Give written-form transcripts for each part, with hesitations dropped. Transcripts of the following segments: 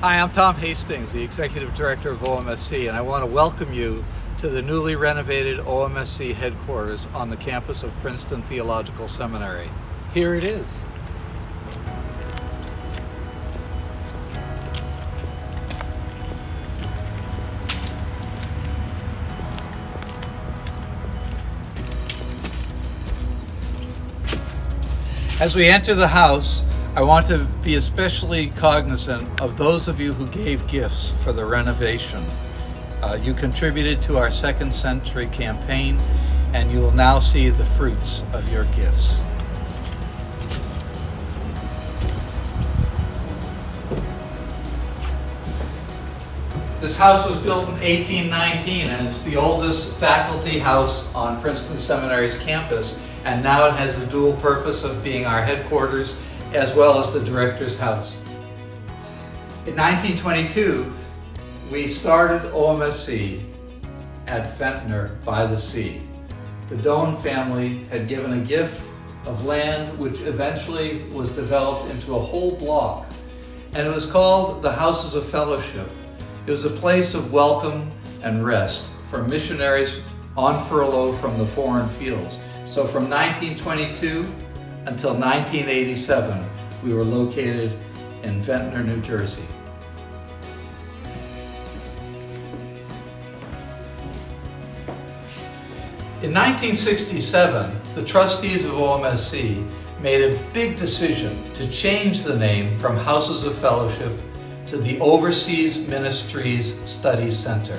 Hi, I'm Tom Hastings, the Executive Director of OMSC, and I want to welcome you to the newly renovated OMSC headquarters on the campus of Princeton Theological Seminary. Here it is. As we enter the house, I want to be especially cognizant of those of you who gave gifts for the renovation. You contributed to our Second Century campaign, and you will now see the fruits of your gifts. This house was built in 1819 and it's the oldest faculty house on Princeton Seminary's campus, and now it has the dual purpose of being our headquarters as well as the director's house. In 1922, we started OMSC at Ventnor by the sea. The Doan family had given a gift of land which eventually was developed into a whole block, and it was called the Houses of Fellowship. It was a place of welcome and rest for missionaries on furlough from the foreign fields. So from 1922 until 1987, we were located in Ventnor, New Jersey. In 1967, the trustees of OMSC made a big decision to change the name from Houses of Fellowship to the Overseas Ministries Study Center.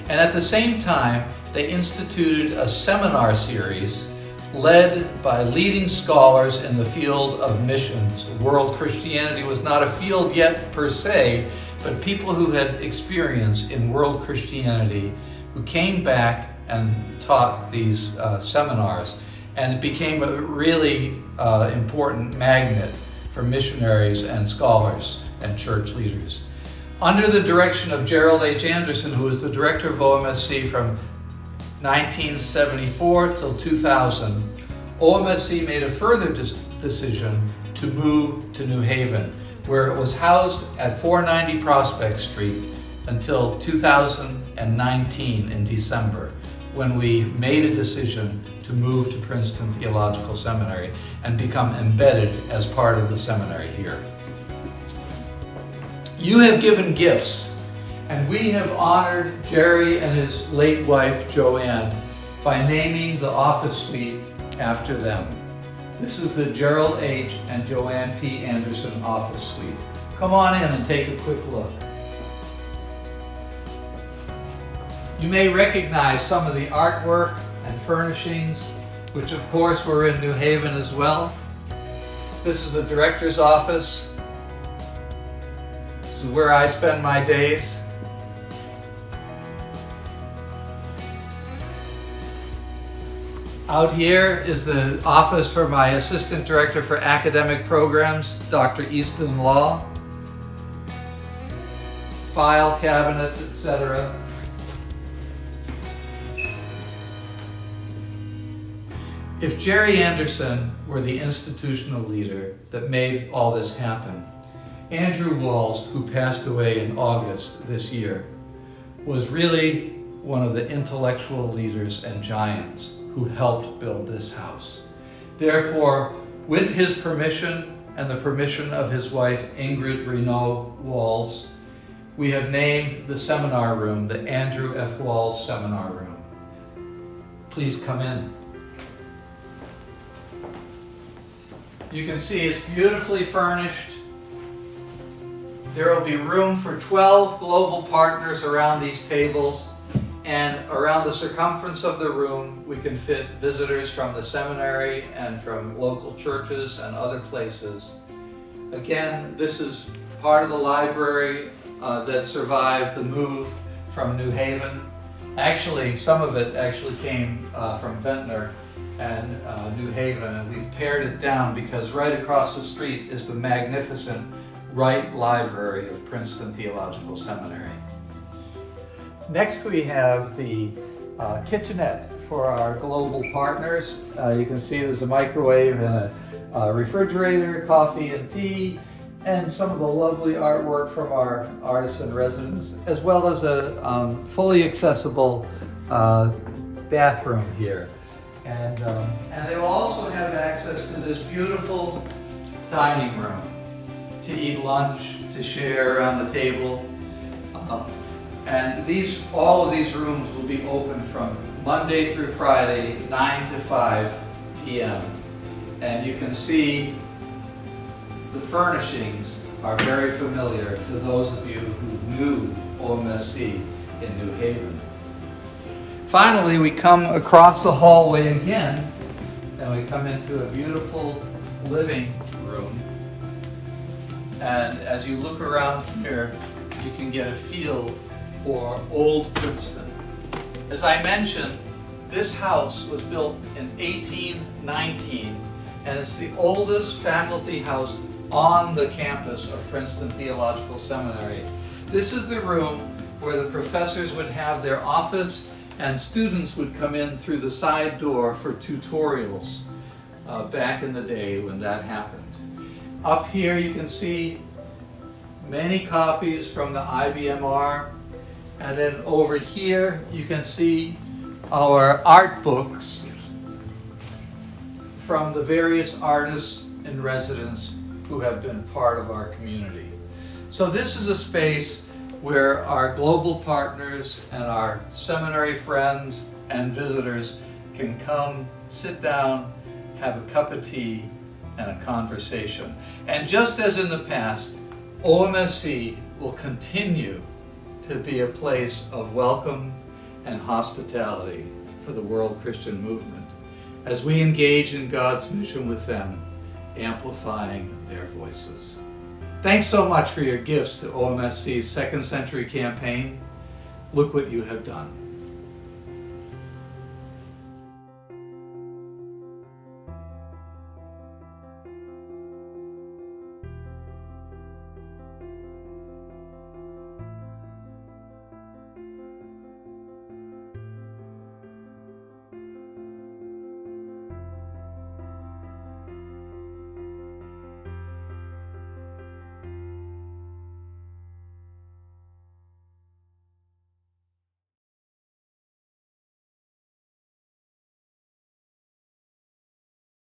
And at the same time, they instituted a seminar series led by leading scholars in the field of missions. World Christianity was not a field yet per se, but people who had experience in world Christianity who came back and taught these seminars, and it became a really important magnet for missionaries and scholars and church leaders. Under the direction of Gerald H. Anderson, who was the director of OMSC from 1974 till 2000, OMSC made a further decision to move to New Haven, where it was housed at 490 Prospect Street until 2019 in December, when we made a decision to move to Princeton Theological Seminary and become embedded as part of the seminary here. You have given gifts, and we have honored Jerry and his late wife Joanne by naming the office suite after them. This is the Gerald H. and Joanne P. Anderson office suite. Come on in and take a quick look. You may recognize some of the artwork and furnishings, which of course were in New Haven as well. This is the director's office. This is where I spend my days. Out here is the office for my Assistant Director for Academic Programs, Dr. Easton Law. File cabinets, etc. If Jerry Anderson were the institutional leader that made all this happen, Andrew Walls, who passed away in August this year, was really one of the intellectual leaders and giants who helped build this house. Therefore, with his permission and the permission of his wife Ingrid Renaud Walls, we have named the seminar room the Andrew F. Walls Seminar Room. Please come in. You can see it's beautifully furnished. There will be room for 12 global partners around these tables, and around the circumference of the room we can fit visitors from the seminary and from local churches and other places. Again, this is part of the library that survived the move from New Haven. Actually, some of it actually came from Ventnor and New Haven, and we've pared it down because right across the street is the magnificent Wright Library of Princeton Theological Seminary. Next we have the kitchenette for our global partners. You can see there's a microwave and a refrigerator, coffee and tea, and some of the lovely artwork from our artists in residence, as well as a fully accessible bathroom here. And they will also have access to this beautiful dining room to eat lunch, to share around the table. And all of these rooms will be open from Monday through Friday, 9 to 5 p.m. And you can see the furnishings are very familiar to those of you who knew OMSC in New Haven. Finally, we come across the hallway again, and we come into a beautiful living room. And as you look around here, you can get a feel for old Princeton. As I mentioned, this house was built in 1819, and it's the oldest faculty house on the campus of Princeton Theological Seminary. This is the room where the professors would have their office and students would come in through the side door for tutorials back in the day when that happened. Up here you can see many copies from the IBMR, and then over here you can see our art books from the various artists in residence who have been part of our community. So this is a space where our global partners and our seminary friends and visitors can come, sit down, have a cup of tea, and a conversation. And just as in the past, OMSC will continue to be a place of welcome and hospitality for the world Christian movement as we engage in God's mission with them, amplifying their voices. Thanks so much for your gifts to OMSC's Second Century campaign. Look what you have done.